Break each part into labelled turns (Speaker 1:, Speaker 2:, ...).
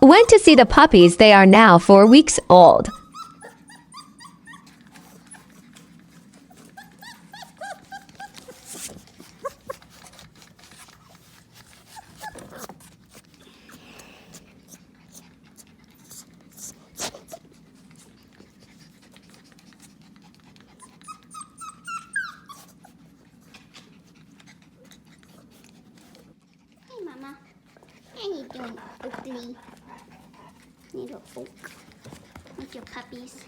Speaker 1: Went to see the puppies. They are now 4 weeks old.
Speaker 2: Hey, Mama. How you doing, Oakley? Little Oak. With your puppies.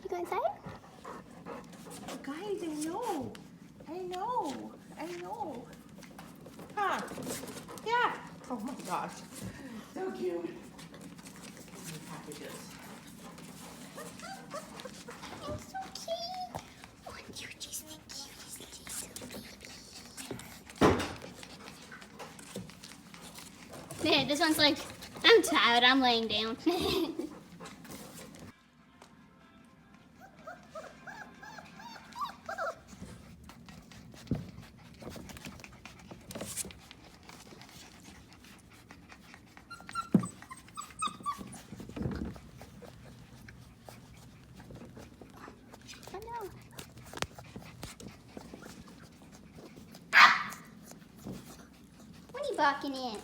Speaker 2: You go inside?
Speaker 3: Guys, I know. I know. I know. Huh? Yeah. Oh my gosh. So cute. The packages.
Speaker 2: I'm so cute. Oh, you're just the cutest little baby. Yeah, this one's like, I'm tired, I'm laying down. Oh no. What are you barking at?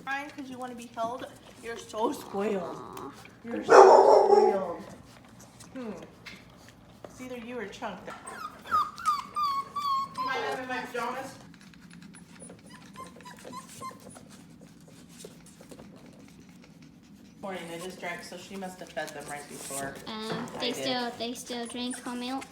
Speaker 3: Crying because you want to be held? You're so spoiled. You're so spoiled. It's either you or Chunk. You mind having my pajamas? Morning, they just drank, so she must have fed them right before. I did.
Speaker 2: They still drink her milk.